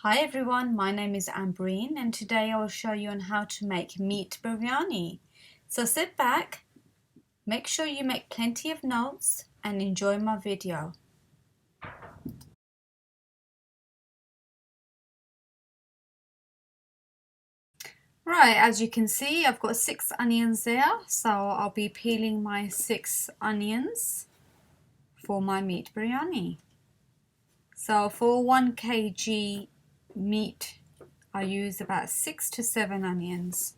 Hi everyone, my name is Ambreen and today I will show you on how to make meat biryani. So sit back, make sure you make plenty of notes and enjoy my video. Right, as you can see I've got 6 onions there, so I'll be peeling my 6 onions for my meat biryani. So for 1 kg meat I use about 6 to 7 onions.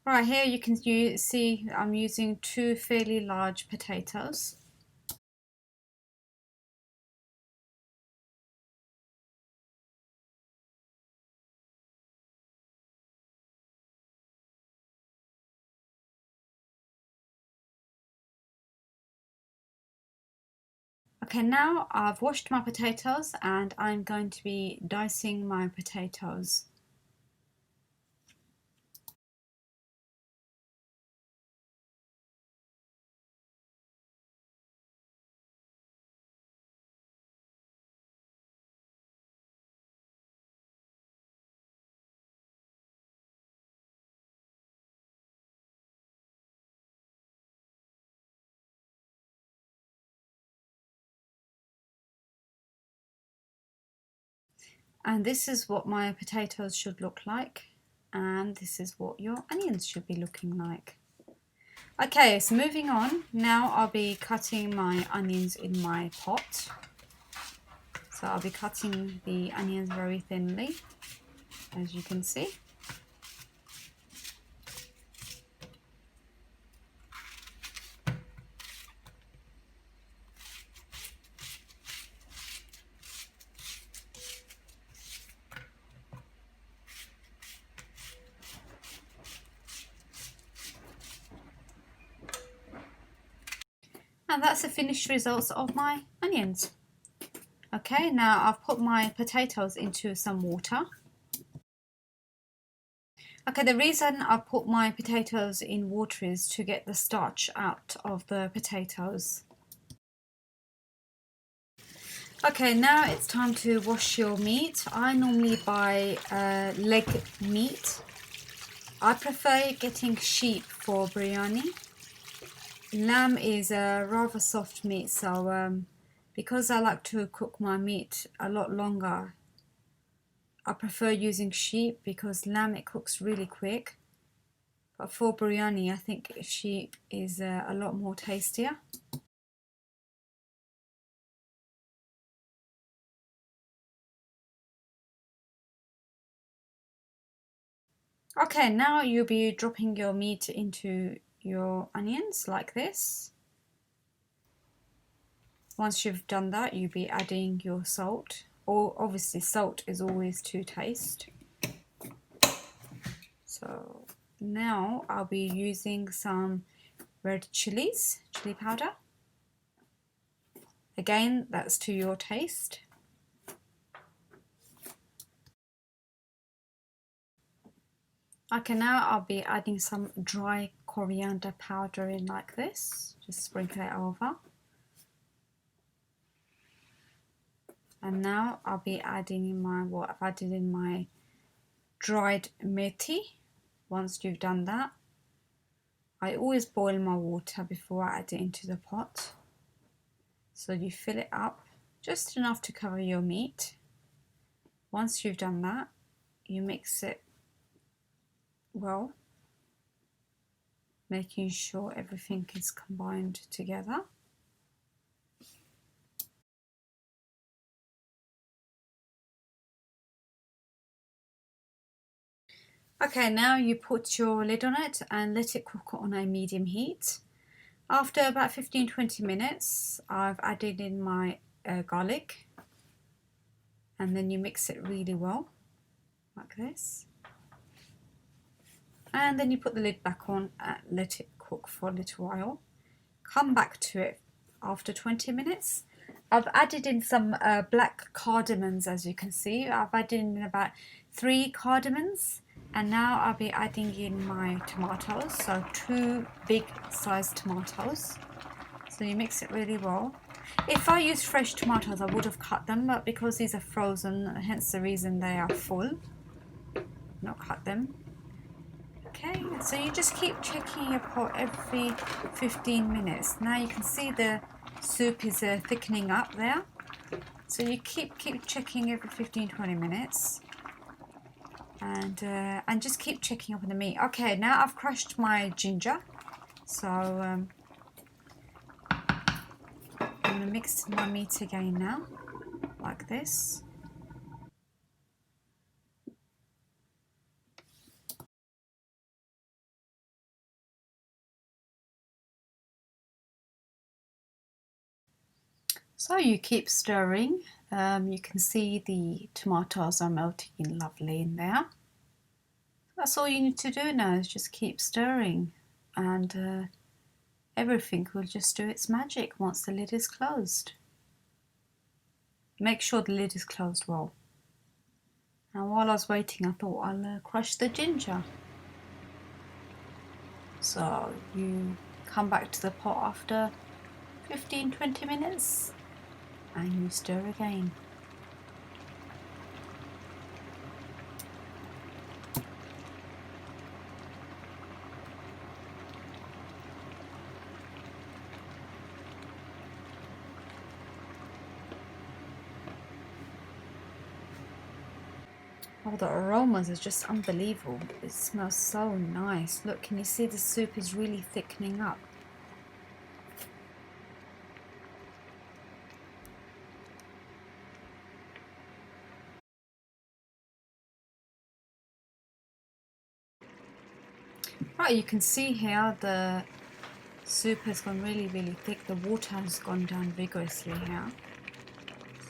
Right, here you can see I'm using 2 fairly large potatoes. Okay, now I've washed my potatoes and I'm going to be dicing my potatoes. And this is what my potatoes should look like. And this is what your onions should be looking like. Okay, so moving on. Now I'll be cutting my onions in my pot. So I'll be cutting the onions very thinly, as you can see. And that's the finished results of my onions. Okay, now I've put my potatoes into some water. Okay, the reason I put my potatoes in water is to get the starch out of the potatoes. Okay, now it's time to wash your meat. I normally buy leg meat. I prefer getting sheep for biryani. Lamb is a rather soft meat, so because I like to cook my meat a lot longer, I prefer using sheep because lamb it cooks really quick. But for biryani, I think sheep is a lot more tastier. Okay, now you'll be dropping your meat into your onions like this. Once you've done that, you'll be adding your salt. Or obviously salt is always to taste. So now I'll be using some red chili powder. Again, that's to your taste. Okay, now I'll be adding some dry coriander powder in like this. Just sprinkle it over. And now I'll be adding in what I've added in my dried methi. Once you've done that, I always boil my water before I add it into the pot. So you fill it up just enough to cover your meat. Once you've done that, you mix it well, making sure everything is combined together. Okay, now you put your lid on it and let it cook on a medium heat. After about 15-20 minutes, I've added in my garlic, and then you mix it really well, like this. And then you put the lid back on and let it cook for a little while. Come back to it after 20 minutes I've added in some black cardamoms, as you can see. I've added in about 3 cardamoms, and now I'll be adding in my tomatoes, so 2 big sized tomatoes. So you mix it really well. If I used fresh tomatoes, I would have cut them, but because these are frozen, hence the reason they are full, not cut them. Okay, so you just keep checking your pot every 15 minutes. Now you can see the soup is thickening up there. So you keep checking every 15-20 minutes. And just keep checking up on the meat. Okay, now I've crushed my ginger. So I'm going to mix my meat again now, like this. So you keep stirring. You can see the tomatoes are melting in lovely in there. That's all you need to do now, is just keep stirring, and everything will just do its magic once the lid is closed. Make sure the lid is closed well. Now while I was waiting, I thought I'll crush the ginger. So you come back to the pot after 15-20 minutes and you stir again. Oh, the aromas are just unbelievable. It smells so nice. Look, can you see the soup is really thickening up? Right, you can see here the soup has gone really, really thick. The water has gone down vigorously here.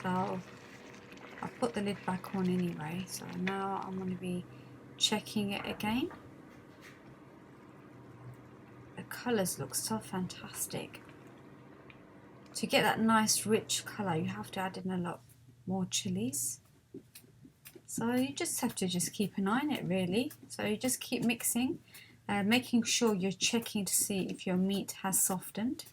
So I've put the lid back on anyway. So now I'm going to be checking it again. The colours look so fantastic. To get that nice rich colour, you have to add in a lot more chilies. So you just have to keep an eye on it, really. So you just keep mixing, making sure you're checking to see if your meat has softened.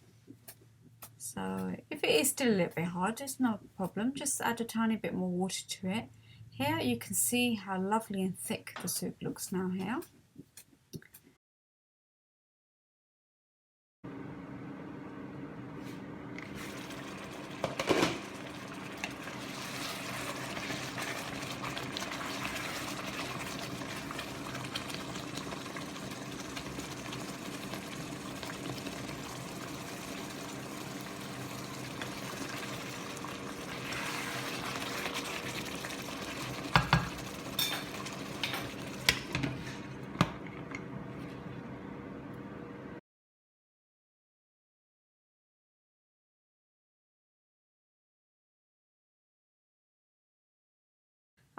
So if it is still a little bit hard, it's no problem. Just add a tiny bit more water to it. Here you can see how lovely and thick the soup looks now here.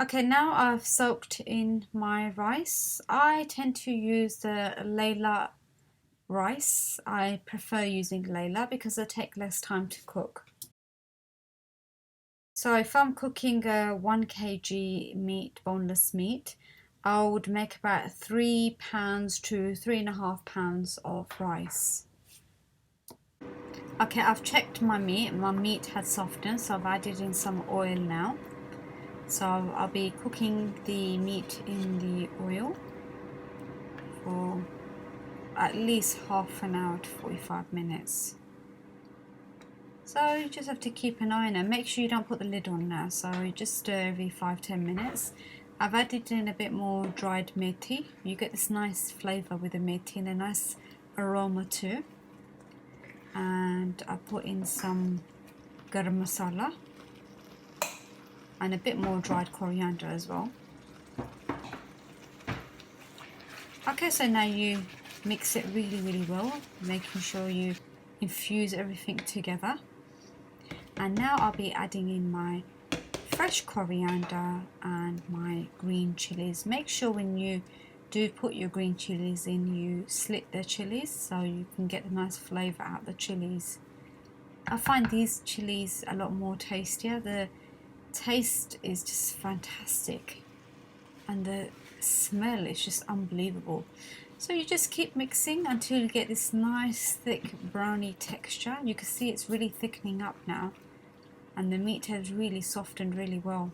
Okay, now I've soaked in my rice. I tend to use the Layla rice. I prefer using Layla because they take less time to cook. So if I'm cooking a 1 kg meat, boneless meat, I would make about 3 pounds to 3.5 pounds of rice. Okay, I've checked my meat. My meat has softened, so I've added in some oil now. So I'll be cooking the meat in the oil for at least half an hour to 45 minutes. So you just have to keep an eye on it. Make sure you don't put the lid on now. So you just stir every 5-10 minutes. I've added in a bit more dried methi. You get this nice flavour with the methi and a nice aroma too. And I put in some garam masala and a bit more dried coriander as well. Okay, so now you mix it really, really well, making sure you infuse everything together. And now I'll be adding in my fresh coriander and my green chilies. Make sure when you do put your green chilies in, you slit the chilies so you can get a nice flavour out of the chilies. I find these chilies a lot more tastier. The taste is just fantastic and the smell is just unbelievable. So you just keep mixing until you get this nice thick brownie texture. You can see it's really thickening up now and the meat has really softened really well.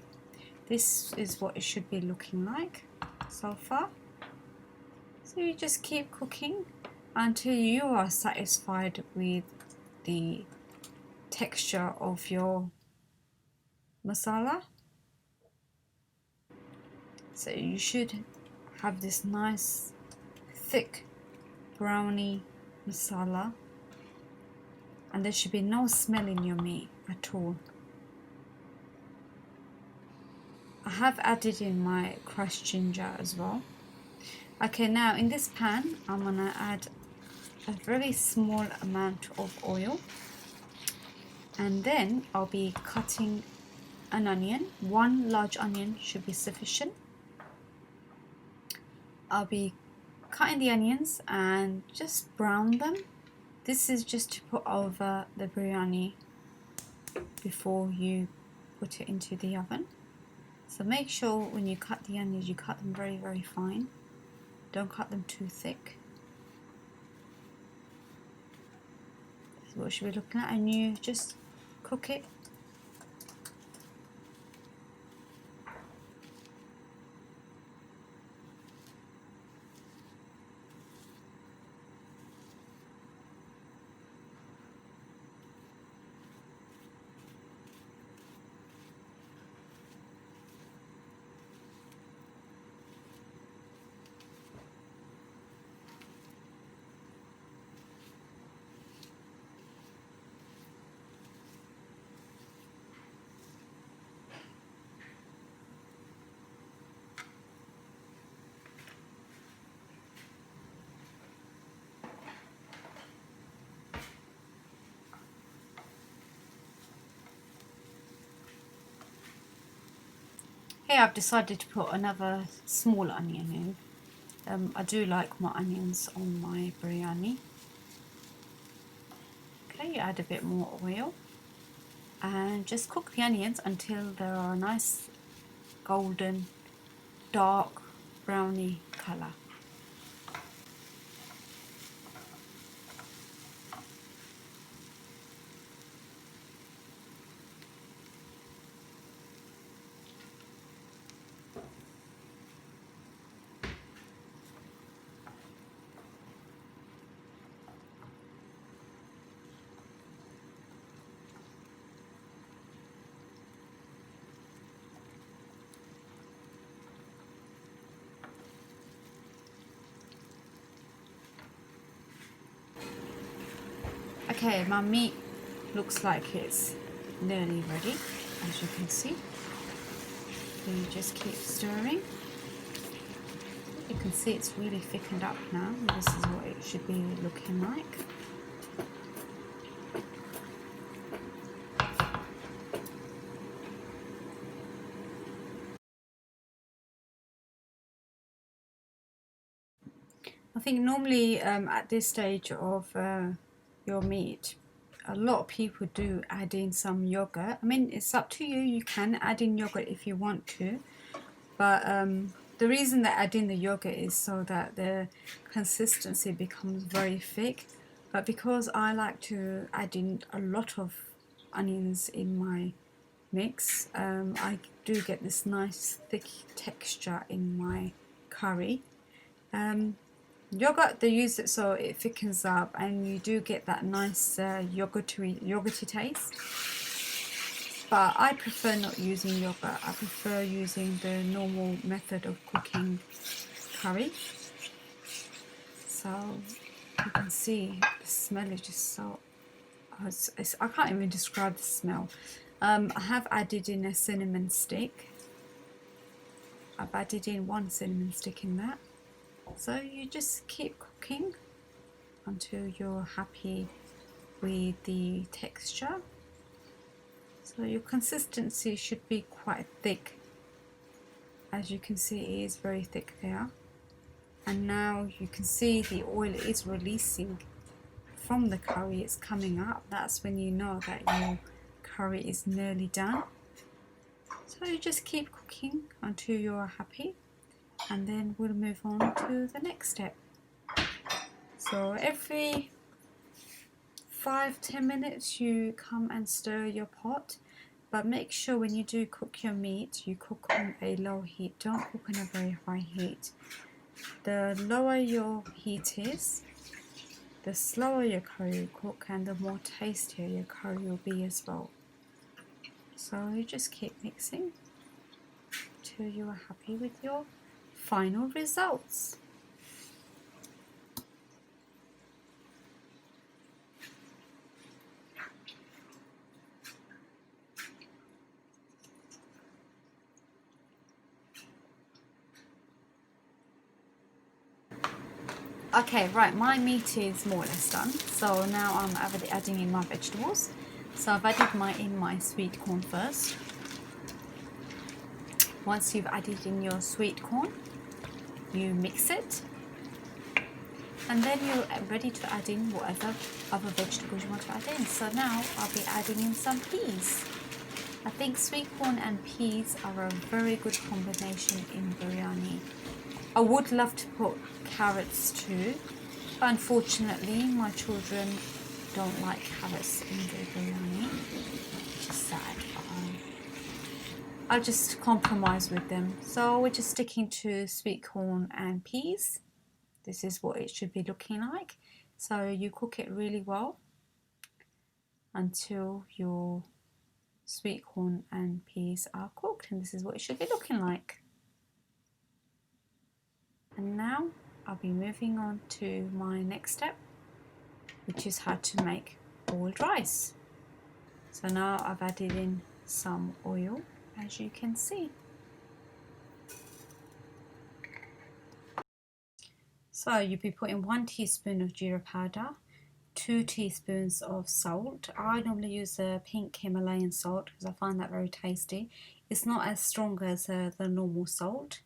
This is what it should be looking like so far. So you just keep cooking until you are satisfied with the texture of your masala. So you should have this nice thick brownie masala and there should be no smell in your meat at all. I have added in my crushed ginger as well. Okay, now in this pan I'm gonna add a very small amount of oil and then I'll be cutting an onion. One large onion should be sufficient. I'll be cutting the onions and just brown them. This is just to put over the biryani before you put it into the oven. So make sure when you cut the onions you cut them very, very fine. Don't cut them too thick. This is what we should be looking at, and you just cook it. Here I've decided to put another small onion in. I do like my onions on my biryani. Okay, you add a bit more oil and just cook the onions until they are a nice golden, dark, browny colour. Okay, my meat looks like it's nearly ready, as you can see. So you just keep stirring. You can see it's really thickened up now. This is what it should be looking like. I think normally at this stage of your meat, a lot of people do add in some yogurt. I mean, it's up to you. You can add in yogurt if you want to, but the reason they add in the yogurt is so that the consistency becomes very thick. But because I like to add in a lot of onions in my mix, I do get this nice thick texture in my curry. Yogurt, they use it so it thickens up and you do get that nice yogurty taste. But I prefer not using yogurt. I prefer using the normal method of cooking curry. So you can see the smell is just so... I can't even describe the smell. I have added in a cinnamon stick. I've added in 1 cinnamon stick in that. So you just keep cooking until you're happy with the texture. So your consistency should be quite thick. As you can see, it is very thick there. And now you can see the oil is releasing from the curry it's coming up, that's when you know that your curry is nearly done. So you just keep cooking until you're happy, and then we'll move on to the next step. So every 5-10 minutes you come and stir your pot, but make sure when you do cook your meat you cook on a low heat. Don't cook on a very high heat. The lower your heat is, the slower your curry will cook, and the more tastier your curry will be as well. So you just keep mixing till you are happy with your final results. Okay, right, my meat is more or less done. So now I'm adding in my vegetables. So I've added in my sweet corn first. Once you've added in your sweet corn, you mix it. And then you're ready to add in whatever other vegetables you want to add in. So now I'll be adding in some peas. I think sweet corn and peas are a very good combination in biryani. I would love to put carrots too, but unfortunately my children don't like carrots in their biryani, which is sad. I'll just compromise with them. So we're just sticking to sweet corn and peas. This is what it should be looking like. So you cook it really well until your sweet corn and peas are cooked, and this is what it should be looking like. And now I'll be moving on to my next step, which is how to make boiled rice. So now I've added in some oil, as you can see. So you'll be putting 1 teaspoon of jeera powder, 2 teaspoons of salt. I normally use the pink Himalayan salt because I find that very tasty. It's not as strong as the normal salt.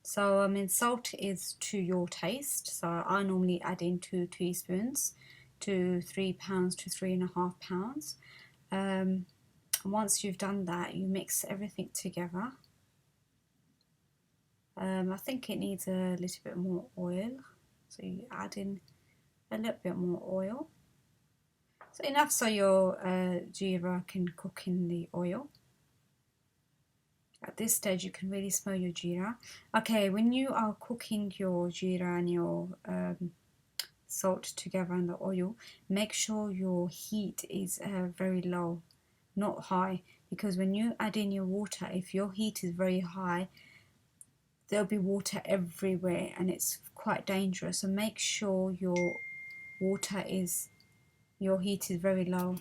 So salt is to your taste. So I normally add in 2 teaspoons to 3 pounds to 3.5 pounds. Once you've done that, you mix everything together. I think it needs a little bit more oil, so you add in a little bit more oil. So enough so your jeera can cook in the oil. At this stage you can really smell your jeera. Okay, when you are cooking your jeera and your salt together in the oil, make sure your heat is very low, not high, because when you add in your water, if your heat is very high, there'll be water everywhere and it's quite dangerous. So make sure your heat is very low.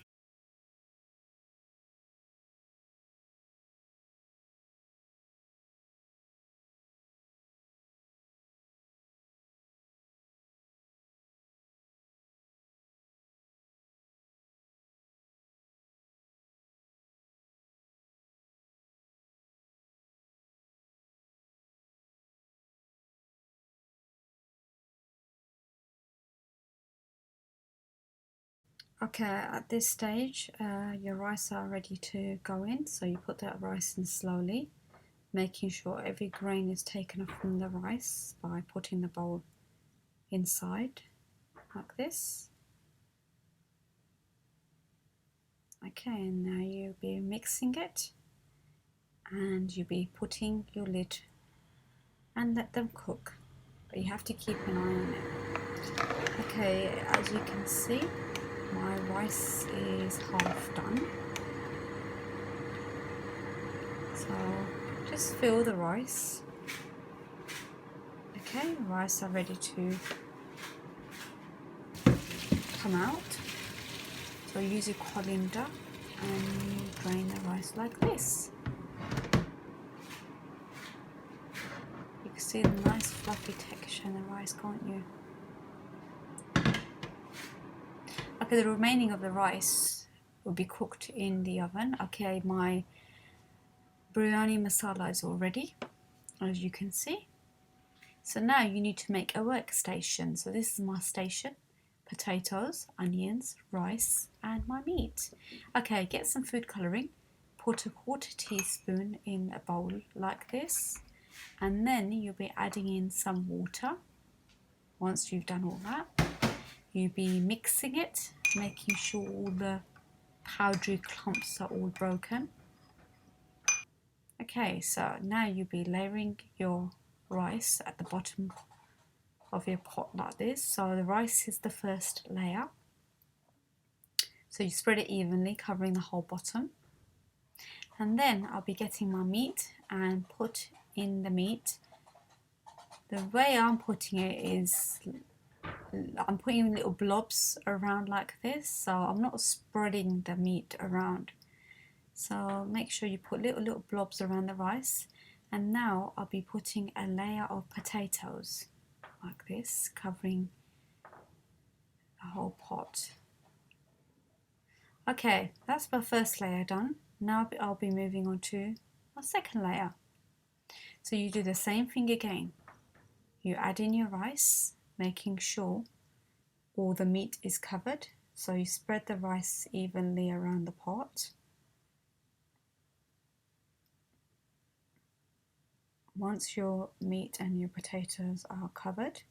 Okay, at this stage your rice are ready to go in, so you put that rice in slowly, making sure every grain is taken off from the rice by putting the bowl inside like this. Okay, and now you'll be mixing it and you'll be putting your lid and let them cook, but you have to keep an eye on it. Okay, as you can see, my rice is half done. So just fill the rice. Okay, rice are ready to come out. So use a colander and you drain the rice like this. You can see the nice fluffy texture in the rice, can't you? Okay, the remaining of the rice will be cooked in the oven. Okay, my biryani masala is all ready, as you can see. So now you need to make a workstation. So this is my station. potatoes, onions, rice, and my meat. Okay, get some food colouring. Put a quarter teaspoon in a bowl like this, and then you'll be adding in some water. Once you've done all that, you'll be mixing it, making sure all the powdery clumps are all broken. Okay, so now you'll be layering your rice at the bottom of your pot like this. So the rice is the first layer. So you spread it evenly, covering the whole bottom. And then I'll be getting my meat and put in the meat. The way I'm putting it is I'm putting little blobs around like this, so I'm not spreading the meat around. So make sure you put little blobs around the rice. And now I'll be putting a layer of potatoes like this, covering the whole pot. Okay, that's my first layer done. Now I'll be moving on to my second layer. So you do the same thing again. You add in your rice, making sure all the meat is covered. So you spread the rice evenly around the pot. Once your meat and your potatoes are covered,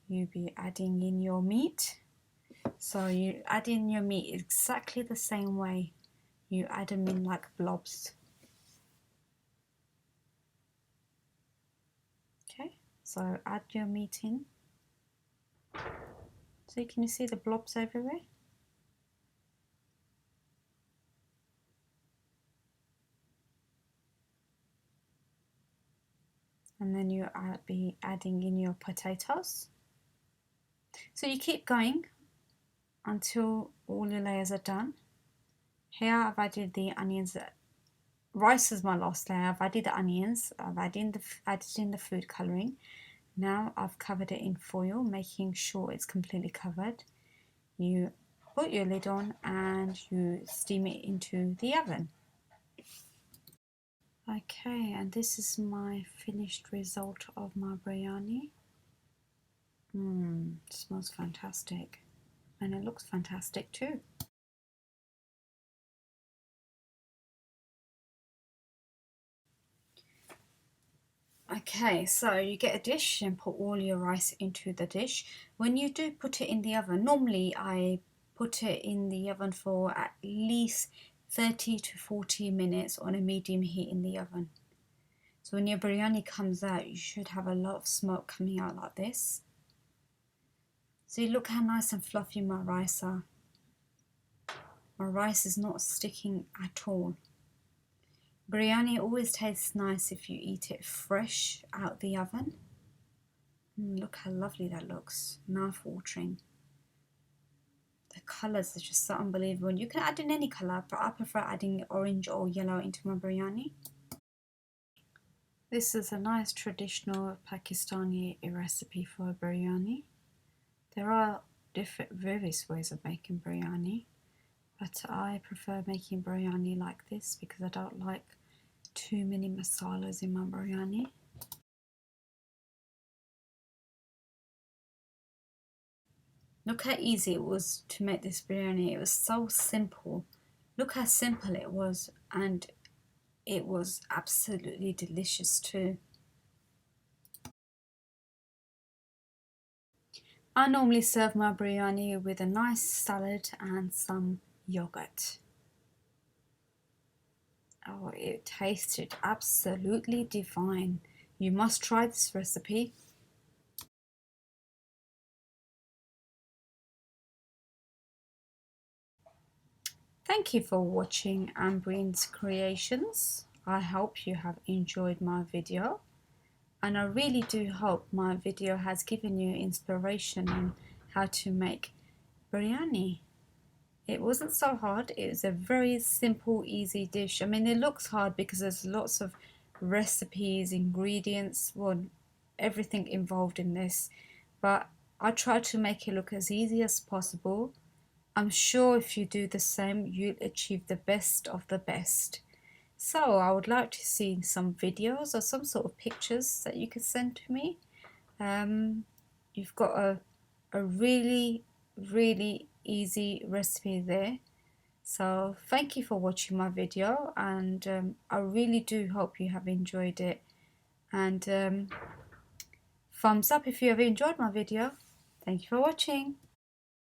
you'll be adding in your meat. So you add in your meat exactly the same way. You add them in like blobs. Okay, so add your meat in. So can you see the blobs everywhere? And then you be adding in your potatoes. So you keep going until all your layers are done. Here I've added the onions. Rice is my last layer. I've added the onions. I've added in the food colouring. Now I've covered it in foil, making sure it's completely covered. You put your lid on and you steam it into the oven. Okay, and this is my finished result of my biryani. It smells fantastic, and it looks fantastic too. Okay, so you get a dish and put all your rice into the dish. When you do put it in the oven, normally I put it in the oven for at least 30 to 40 minutes on a medium heat in the oven. So when your biryani comes out, you should have a lot of smoke coming out like this. See, look how nice and fluffy my rice are. My rice is not sticking at all. Biryani always tastes nice if you eat it fresh out the oven. Look how lovely that looks, mouth-watering. The colours are just so unbelievable. And you can add in any colour, but I prefer adding orange or yellow into my biryani. This is a nice traditional Pakistani recipe for biryani. There are various ways of making biryani, but I prefer making biryani like this because I don't like too many masalas in my biryani. Look how easy it was to make this biryani. It was so simple. Look how simple it was, and it was absolutely delicious too. I normally serve my biryani with a nice salad and some yogurt. Oh, it tasted absolutely divine. You must try this recipe. Thank you for watching Ambrine's Creations. I hope you have enjoyed my video, and I really do hope my video has given you inspiration on how to make biryani. It wasn't so hard. It was a very simple, easy dish. I mean, it looks hard because there's lots of recipes, ingredients, well, everything involved in this, but I tried to make it look as easy as possible. I'm sure if you do the same, you'll achieve the best of the best. So I would like to see some videos or some sort of pictures that you could send to me. you've got a really, really easy recipe there. So thank you for watching my video, and I really do hope you have enjoyed it. And thumbs up if you have enjoyed my video. Thank you for watching.